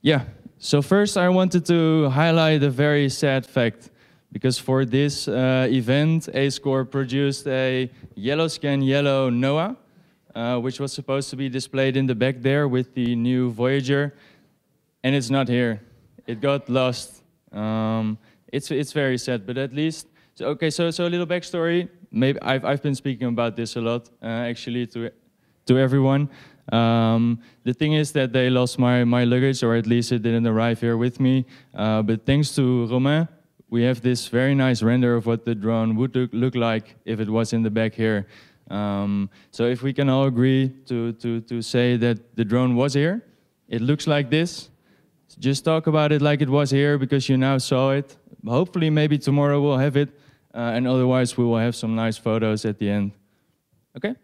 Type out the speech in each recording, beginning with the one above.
Yeah, so first I wanted to highlight a very sad fact, because for this event, Acecore produced a YellowScan Yellow NOAA, which was supposed to be displayed in the back there with the new Voyager, and it's not here. It got lost. It's very sad, but at least, so a little backstory. Maybe I've been speaking about this a lot, actually, to everyone. The thing is that they lost my luggage, or at least it didn't arrive here with me. But thanks to Romain, we have this very nice render of what the drone would look like if it was in the back here. So if we can all agree to say that the drone was here, it looks like this. Just talk about it like it was here, because you now saw it. Hopefully, maybe tomorrow we'll have it, and otherwise we will have some nice photos at the end. Okay.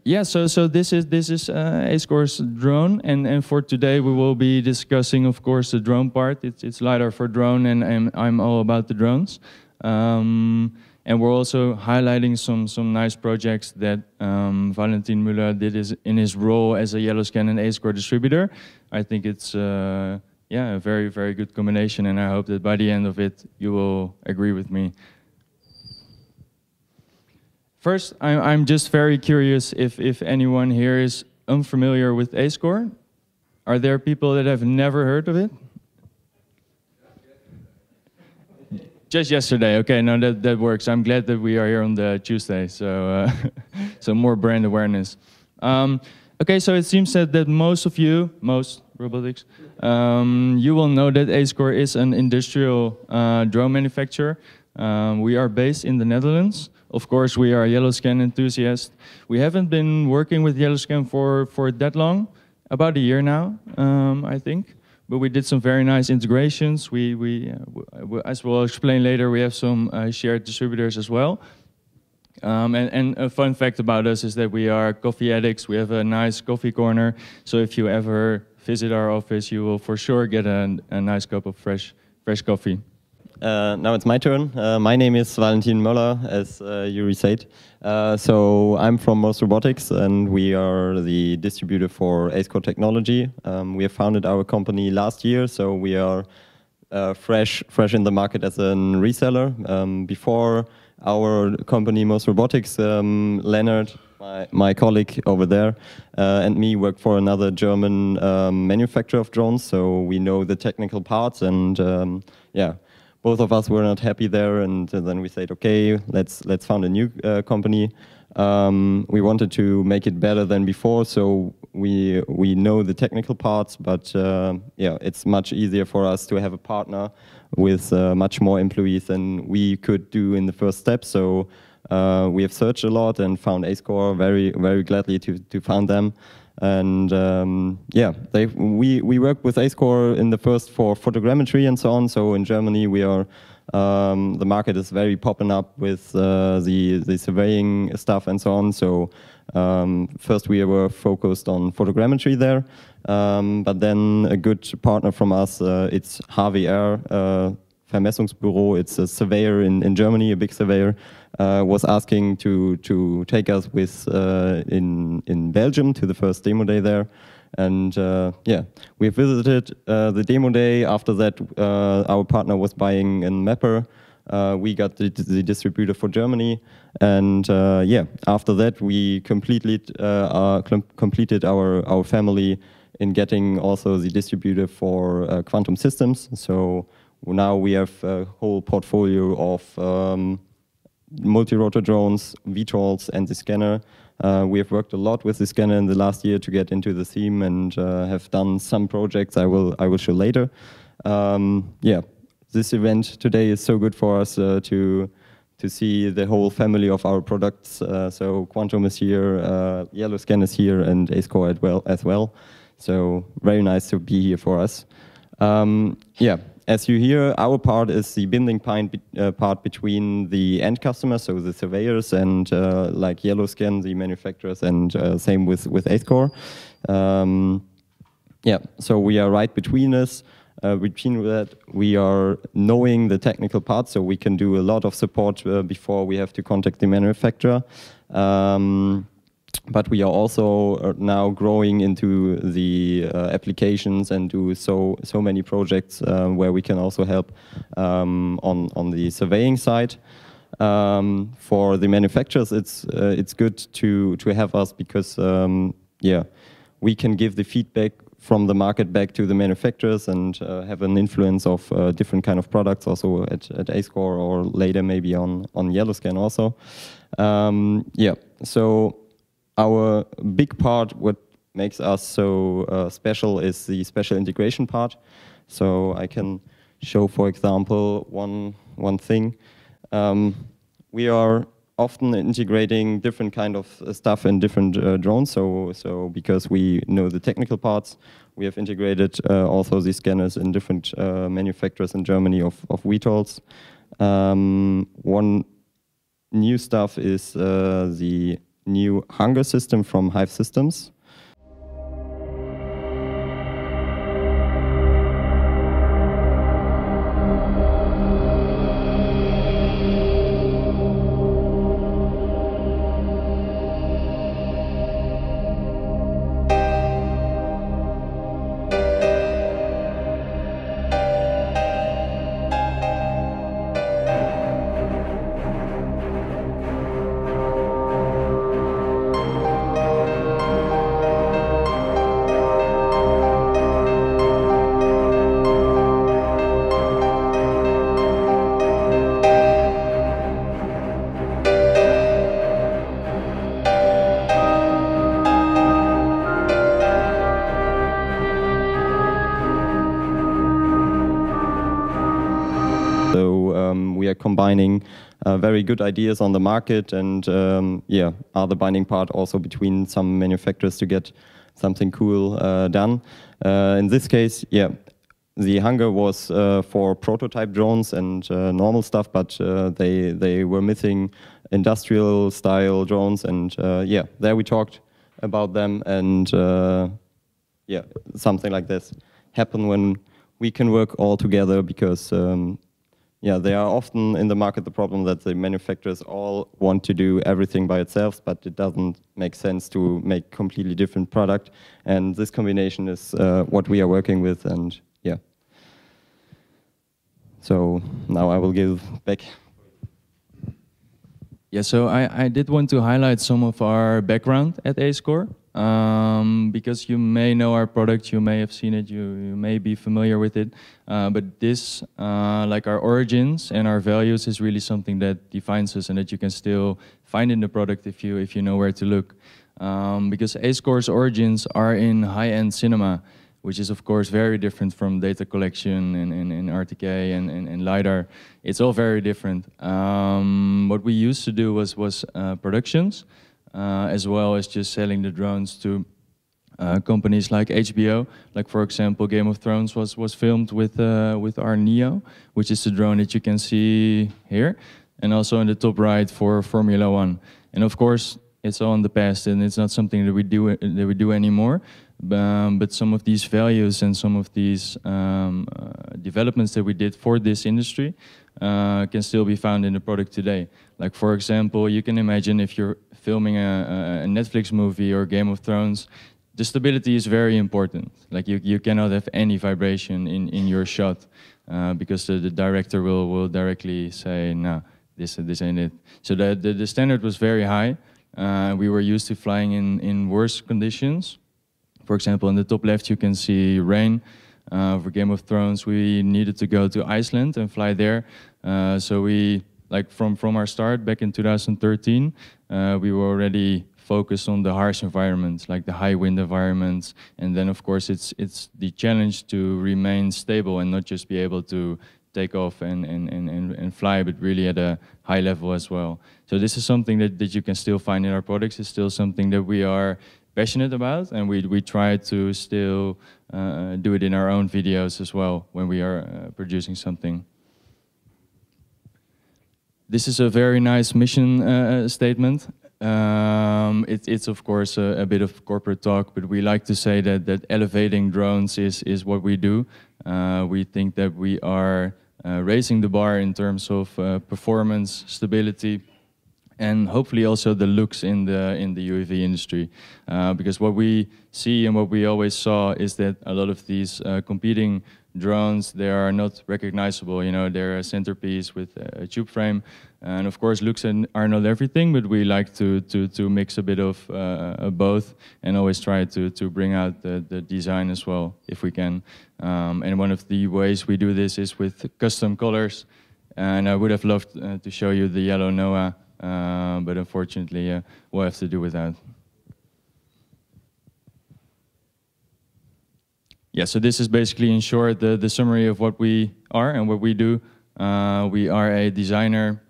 Yeah, so this is Acecore's drone, and for today we will be discussing, of course, the drone part. It's LiDAR for drone, and I'm all about the drones. And we're also highlighting some nice projects that Valentin Moeller did in his role as a YellowScan and Acecore distributor. I think it's yeah, a very, very good combination, and I hope that by the end of it you will agree with me. First, I'm just very curious if anyone here is unfamiliar with Acecore. Are there people that have never heard of it? Just yesterday. Okay, no, that works. I'm glad that we are here on the Tuesday, so so more brand awareness. Okay, so it seems that most of you, most robotics, you will know that Acecore is an industrial drone manufacturer. We are based in the Netherlands. Of course, we are YellowScan enthusiasts. We haven't been working with YellowScan for that long, about a year now, I think. But we did some very nice integrations. As we'll explain later, we have some shared distributors as well. And a fun fact about us is that we are coffee addicts. We have a nice coffee corner. So if you ever visit our office, you will for sure get a nice cup of fresh coffee. Now it's my turn. My name is Valentin Moeller, as Youri said. So I'm from Robotics, and we are the distributor for Acecore technology. We have founded our company last year, so we are fresh in the market as a reseller. Before our company, Robotics, Leonard, my colleague over there, and me worked for another German manufacturer of drones, so we know the technical parts, and yeah. Both of us were not happy there, and then we said, okay, let's found a new company. We wanted to make it better than before, so we know the technical parts, but yeah, it's much easier for us to have a partner with much more employees than we could do in the first step. So we have searched a lot and found Acecore, very gladly to find them. And yeah, we work with Acecore in the first for photogrammetry and so on. So in Germany, we are the market is very popping up with the surveying stuff and so on. So first we were focused on photogrammetry there, but then a good partner from us, it's HWR, Vermessungsbüro. It's a surveyor in Germany, a big surveyor. Was asking to take us with in Belgium to the first demo day there, and yeah, we visited the demo day. After that, our partner was buying a mapper. We got the distributor for Germany, and yeah, after that we completed our family in getting also the distributor for quantum systems. So now we have a whole portfolio of multi-rotor drones, VTOLs, and the scanner. We have worked a lot with the scanner in the last year to get into the theme, and have done some projects I will show later. Yeah, this event today is so good for us to see the whole family of our products. So Quantum is here, YellowScan is here, and Acecore as well. So very nice to be here for us. Yeah. As you hear, our part is the binding part between the end customer, so the surveyors, and like YellowScan, the manufacturers, and same with Acecore. Yeah, so we are right between us. Between that, we are knowing the technical part, so we can do a lot of support before we have to contact the manufacturer. but we are also now growing into the applications and do so many projects where we can also help on the surveying side. For the manufacturers, it's good to have us because yeah, we can give the feedback from the market back to the manufacturers and have an influence of different kind of products also at Acecore or later maybe on YellowScan also. Yeah, so our big part, what makes us so special, is the special integration part. So I can show, for example, one thing. We are often integrating different kind of stuff in different drones. So because we know the technical parts, we have integrated also these scanners in different manufacturers in Germany of VTOLs. One new stuff is the new hunger system from Hive Systems. We are combining very good ideas on the market and yeah, are the binding part also between some manufacturers to get something cool done. In this case, yeah, the hunger was for prototype drones and normal stuff, but they were missing industrial style drones, and yeah, there we talked about them, and yeah, something like this happen when we can work all together, because yeah, they are often in the market the problem that the manufacturers all want to do everything by itself, but it doesn't make sense to make completely different product. And this combination is what we are working with, and yeah. So now I will give back. Yeah, so I did want to highlight some of our background at Acecore. Because you may know our product, you may have seen it, you may be familiar with it, but this, like our origins and our values, is really something that defines us and that you can still find in the product if you know where to look. Because Acecore's origins are in high-end cinema, which is of course very different from data collection and RTK and LiDAR. It's all very different. What we used to do was productions, as well as just selling the drones to companies like HBO. Like for example, Game of Thrones was filmed with our Neo, which is the drone that you can see here, and also in the top right for Formula 1. And of course, it's all in the past, and it's not something that we do anymore. But some of these values and some of these developments that we did for this industry can still be found in the product today. Like for example, you can imagine if you're filming a Netflix movie or Game of Thrones, the stability is very important. Like you cannot have any vibration in your shot because the director will directly say, no, this ain't it. So the standard was very high. We were used to flying in worse conditions. For example, in the top left, you can see rain. For Game of Thrones, we needed to go to Iceland and fly there. So we, like from our start back in 2013, we were already focused on the harsh environments, like the high wind environments. And then, of course, it's the challenge to remain stable and not just be able to take off and fly, but really at a high level as well. So this is something that you can still find in our products. It's still something that we are passionate about, and we try to still do it in our own videos as well when we are producing something. This is a very nice mission statement. It's of course a bit of corporate talk, but we like to say that elevating drones is what we do. We think that we are raising the bar in terms of performance, stability, and hopefully also the looks in the UAV industry, because what we see and what we always saw is that a lot of these competing drones, they are not recognizable. You know, they're a centerpiece with a tube frame, and of course looks are not everything, but we like to mix a bit of both, and always try to bring out the design as well if we can. And one of the ways we do this is with custom colors, and I would have loved to show you the yellow Noah, but unfortunately we'll have to do without. Yeah, so this is basically, in short, the summary of what we are and what we do. We are a designer,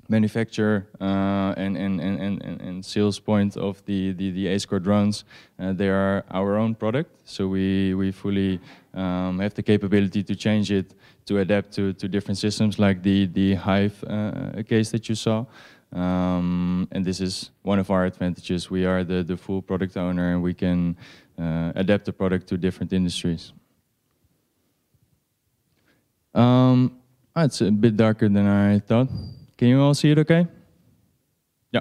manufacturer, and sales point of the Acecore drones. They are our own product, so we fully have the capability to change it, to adapt to different systems, like the Hive case that you saw. And this is one of our advantages. We are the full product owner, and we can adapt the product to different industries. It's a bit darker than I thought. Can you all see it okay? Yeah.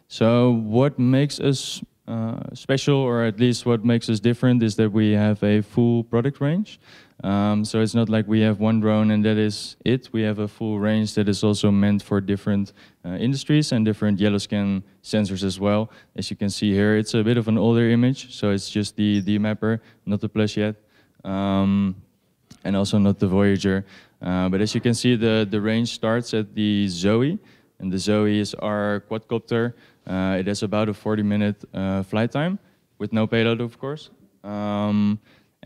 So what makes us special, or at least what makes us different, is that we have a full product range. So it's not like we have one drone and that is it. We have a full range that is also meant for different industries and different YellowScan sensors as well. As you can see here, it's a bit of an older image, so it's just the mapper, not the Plus yet, and also not the Voyager. But as you can see, the range starts at the Zoe, and the Zoe is our quadcopter. It has about a 40-minute flight time, with no payload, of course.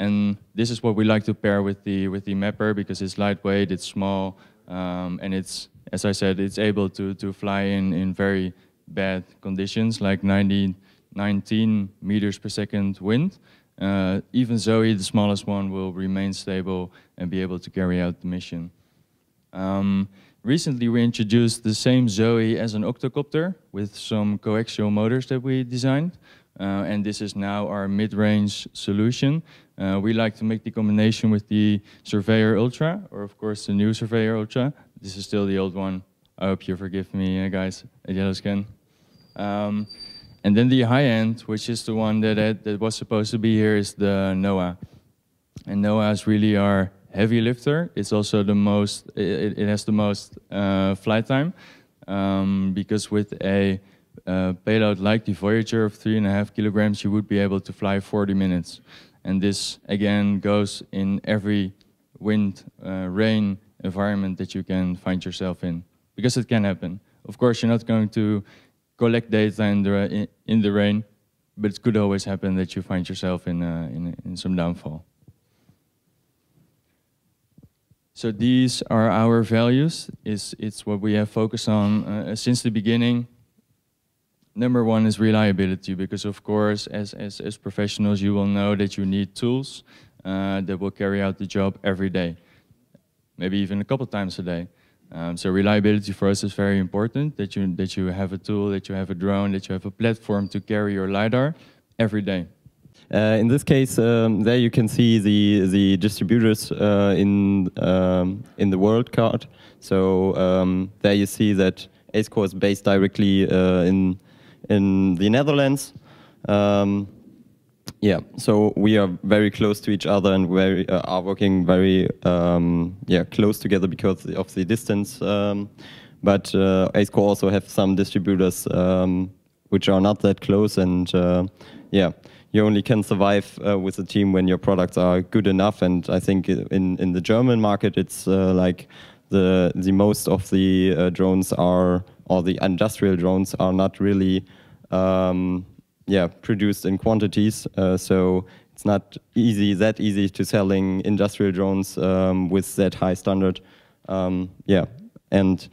And this is what we like to pair with the mapper, because it's lightweight, it's small, and it's, as I said, it's able to fly in very bad conditions, like 19 meters per second wind. Even Zoe, the smallest one, will remain stable and be able to carry out the mission. Recently, we introduced the same Zoe as an octocopter with some coaxial motors that we designed. And this is now our mid-range solution. We like to make the combination with the Surveyor Ultra, or of course the new Surveyor Ultra. This is still the old one. I hope you forgive me, guys, at YellowScan. And then the high end, which is the one that was supposed to be here, is the Noah. And Noah is really our heavy lifter. It's also the most, it has the most flight time, because with a payload like the Voyager of 3.5 kilograms, you would be able to fly 40 minutes. And this, again, goes in every wind, rain environment that you can find yourself in, because it can happen. Of course, you're not going to collect data in the rain, but it could always happen that you find yourself in some downfall. So these are our values. It's what we have focused on since the beginning. Number one is reliability, because of course, as professionals, you will know that you need tools that will carry out the job every day, maybe even a couple times a day. So reliability for us is very important, that you have a tool, that you have a drone, that you have a platform to carry your LiDAR every day. In this case, there you can see the distributors in the world card. So there you see that Acecore is based directly in the Netherlands. Yeah, so we are very close to each other and are working very close together because of the distance. But Acecore also have some distributors which are not that close, and yeah, you only can survive with a team when your products are good enough. And I think in the German market, it's like the most of the drones are, or the industrial drones are not really produced in quantities, so it's not that easy to selling industrial drones with that high standard. And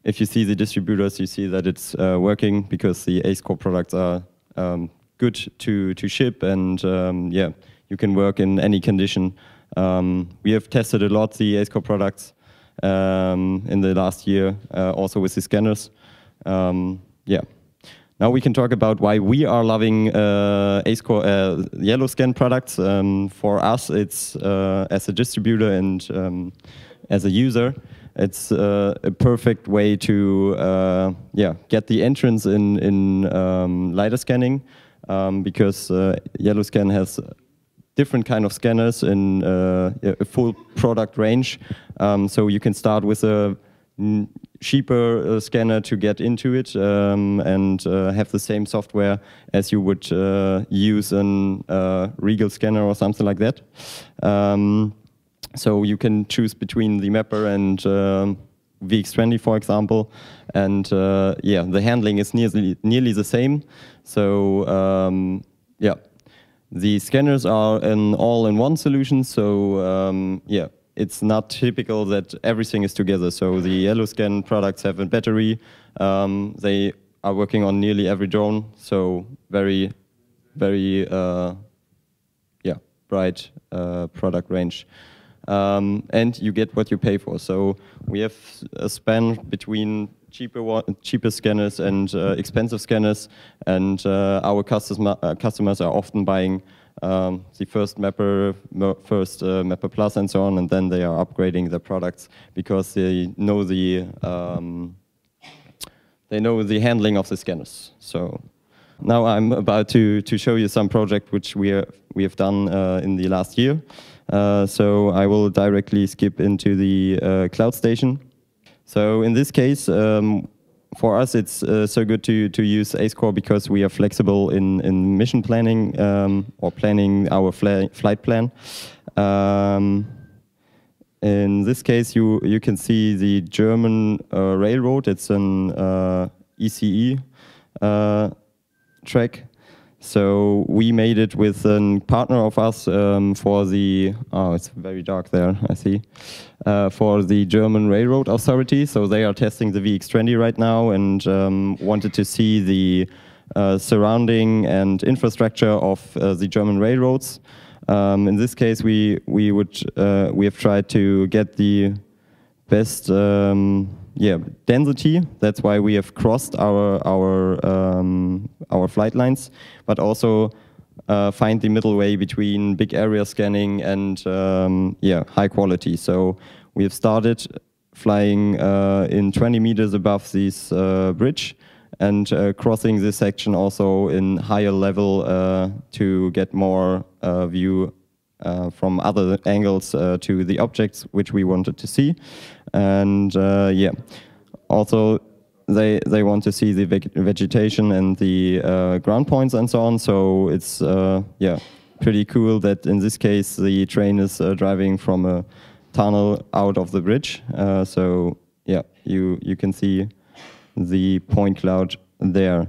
if you see the distributors, you see that it's working, because the Acecore products are good to ship, and you can work in any condition. We have tested a lot the Acecore products in the last year, also with the scanners. Now we can talk about why we are loving Acecore YellowScan products. For us, it's as a distributor and as a user. it's a perfect way to get the entrance in LiDAR scanning, because YellowScan has different kind of scanners in a full product range. So you can start with a cheaper scanner to get into it, and have the same software as you would use an Regal scanner or something like that. So you can choose between the mapper and VX20, for example, and the handling is nearly the same. So the scanners are an all-in-one solution. So it's not typical that everything is together. So the YellowScan products have a battery. They are working on nearly every drone. So very, very bright product range. And you get what you pay for. So we have a span between cheaper scanners and expensive scanners, and our customers are often buying the first Mapper Plus and so on, and then they are upgrading their products because they know the handling of the scanners. So now I'm about to show you some project which we have done in the last year. So I will directly skip into the cloud station. So in this case, for us, it's so good to use Acecore because we are flexible in mission planning or planning our flight plan. In this case, you can see the German railroad. It's an ECE track. So we made it with a partner of us for the, it's very dark there, I see, for the German Railroad Authority. So they are testing the VX20 right now and wanted to see the surrounding and infrastructure of the German railroads. In this case, we have tried to get the best density. That's why we have crossed our flight lines, but also find the middle way between big area scanning and high quality. So we have started flying in 20 meters above this bridge and crossing this section also in higher level to get more view from other angles to the objects which we wanted to see. And also they want to see the vegetation and the ground points and so on. So it's pretty cool that in this case the train is driving from a tunnel out of the bridge. So you can see the point cloud there.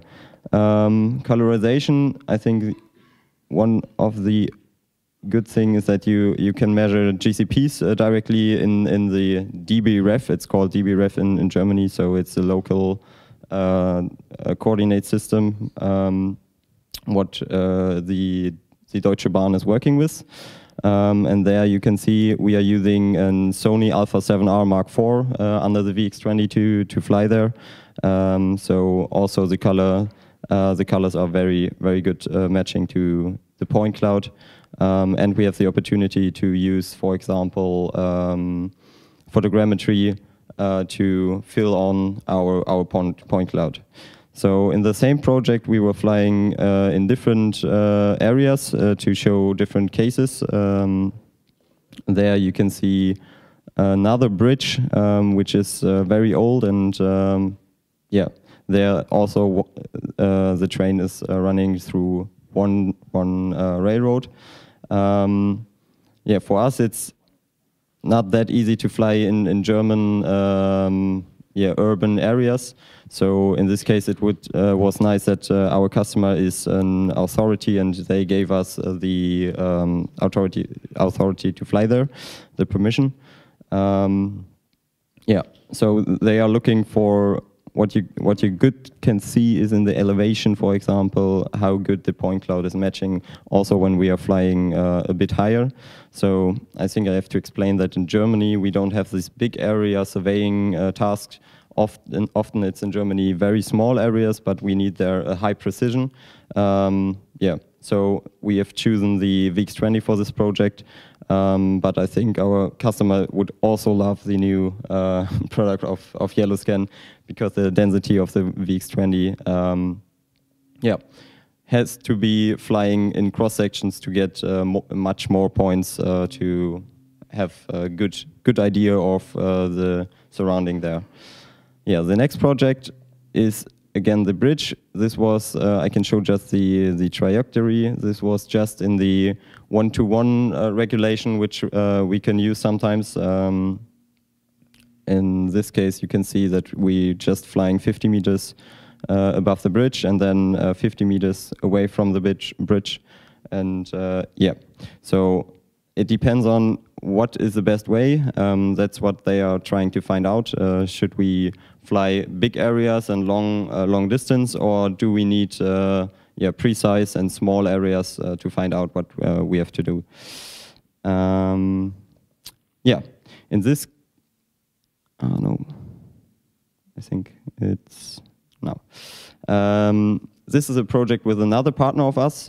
Colorization, I think one of the good thing is that you can measure GCPs directly in the dbref. It's called dbref in Germany, so it's a local coordinate system what the Deutsche Bahn is working with. And there you can see we are using a Sony Alpha 7R Mark IV under the VX20 to fly there. So also the colors are very, very good matching to the point cloud. And we have the opportunity to use, for example, photogrammetry to fill on our point cloud. So in the same project, we were flying in different areas to show different cases. There you can see another bridge, which is very old, and there also the train is running through one railroad. For us, it's not that easy to fly in German urban areas. So in this case, it was nice that our customer is an authority, and they gave us the authority to fly there, the permission. So they are looking for what you good can see is in the elevation, for example, how good the point cloud is matching also when we are flying a bit higher. So I think I have to explain that in Germany we don't have this big area surveying task. Often it's in Germany very small areas, but we need there a high precision. So we have chosen the VX20 for this project, but I think our customer would also love the new product of YellowScan, because the density of the VX20 has to be flying in cross sections to get much more points to have a good idea of the surrounding there. Yeah, the next project is again the bridge. This was I can show just the trajectory. This was just in the 1-to-1 regulation, which we can use sometimes. In this case, you can see that we just flying 50 meters above the bridge, and then 50 meters away from the bridge. And yeah, so it depends on what is the best way. That's what they are trying to find out. Should we fly big areas and long distance, or do we need precise and small areas to find out what we have to do? Yeah, in this, no, I think it's no. This is a project with another partner of us.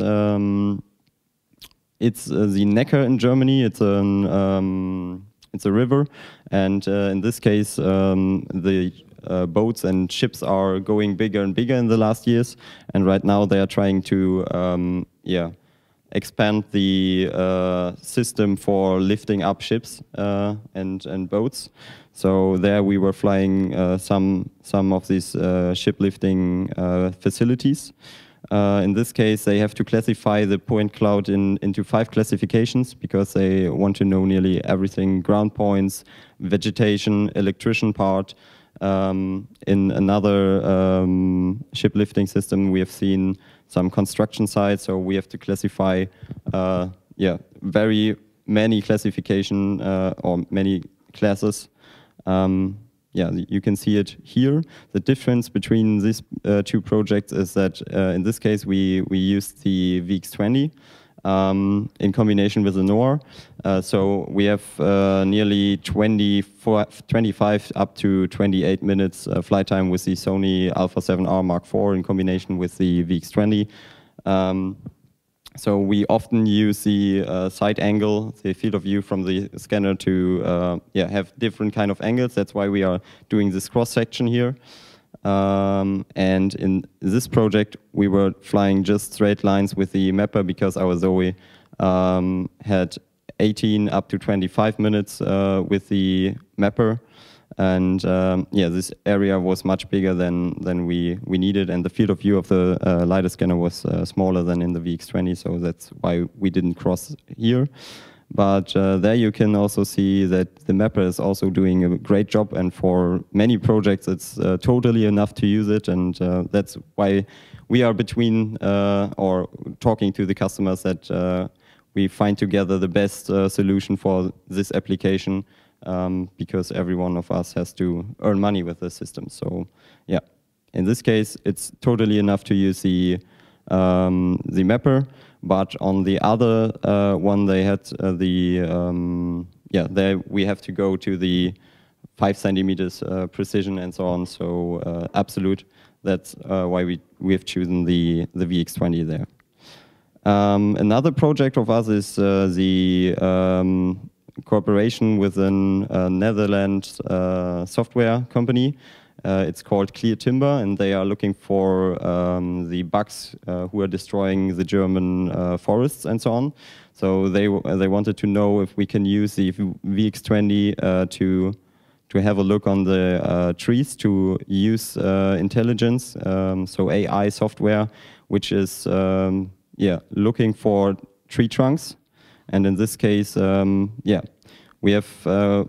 It's the Neckar in Germany. It's a river, and in this case, the boats and ships are going bigger and bigger in the last years. And right now, they are trying to expand the system for lifting up ships and boats. So there we were flying some of these ship lifting facilities. In this case, they have to classify the point cloud into 5 classifications, because they want to know nearly everything: ground points, vegetation, electrician part. In another ship lifting system, we have seen some construction sites, so we have to classify very many classification or many classes. Yeah, you can see it here. The difference between these 2 projects is that in this case we used the VX20 in combination with the NOR. So we have nearly 25 up to 28 minutes flight time with the Sony Alpha 7R Mark IV in combination with the VX20. So we often use the side angle, the field of view from the scanner to have different kind of angles. That's why we are doing this cross section here. And in this project, we were flying just straight lines with the mapper, because our Zoe had 18 up to 25 minutes with the mapper. And this area was much bigger than we needed, and the field of view of the LiDAR scanner was smaller than in the VX20, so that's why we didn't cross here. But there you can also see that the mapper is also doing a great job, and for many projects it's totally enough to use it, and that's why we are between or talking to the customers that we find together the best solution for this application. Because every one of us has to earn money with the system. So yeah, in this case, it's totally enough to use the mapper. But on the other one, they had there we have to go to the 5 centimeters precision and so on. So absolute. That's why we have chosen the VX20 there. Another project of us is the cooperation with a Netherlands software company. It's called Clear Timber, and they are looking for the bugs who are destroying the German forests and so on. So they wanted to know if we can use the VX20 to have a look on the trees, to use intelligence, so AI software, which is looking for tree trunks. And in this case, we have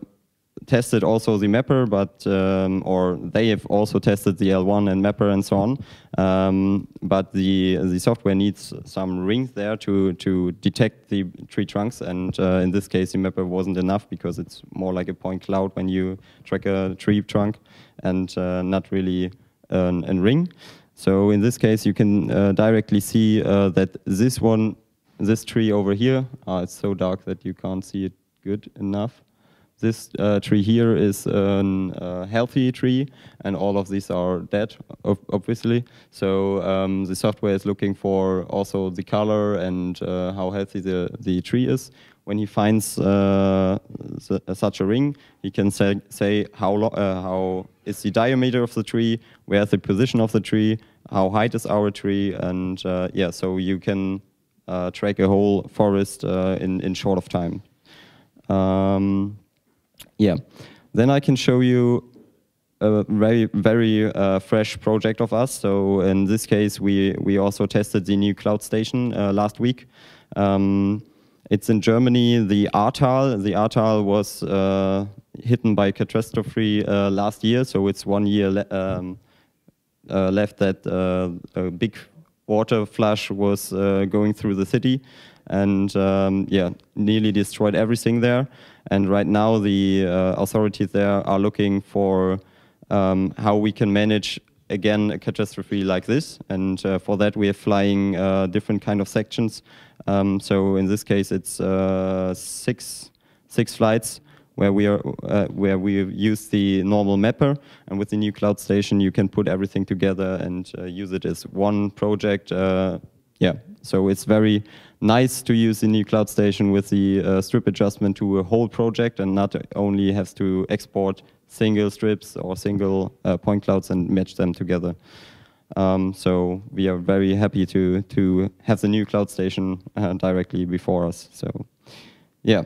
tested also the mapper, but or they have also tested the L1 and mapper and so on. But the software needs some rings there to detect the tree trunks, and in this case, the mapper wasn't enough, because it's more like a point cloud when you track a tree trunk, and not really a ring. So in this case, you can directly see that this tree over here, it's so dark that you can't see it good enough, This tree here is a healthy tree, and all of these are dead, obviously. So the software is looking for also the color and how healthy the tree is. When he finds such a ring, he can say how is the diameter of the tree, where's the position of the tree, how high is our tree, and yeah, so you can track a whole forest in short of time. Yeah, then I can show you a very fresh project of us. So in this case, we also tested the new cloud station last week. It's in Germany, the Ahrtal. The Ahrtal was hit by catastrophe last year, so it's 1 year left that a big water flush was going through the city, and yeah, nearly destroyed everything there. And right now the authorities there are looking for how we can manage again a catastrophe like this, and for that we are flying different kind of sections. So in this case it's six flights where we use the normal mapper, and with the new cloud station you can put everything together and use it as one project. Yeah, so it's very nice to use the new cloud station with the strip adjustment to a whole project, and not only has to export single strips or single point clouds and match them together. So we are very happy to have the new cloud station directly before us. So yeah.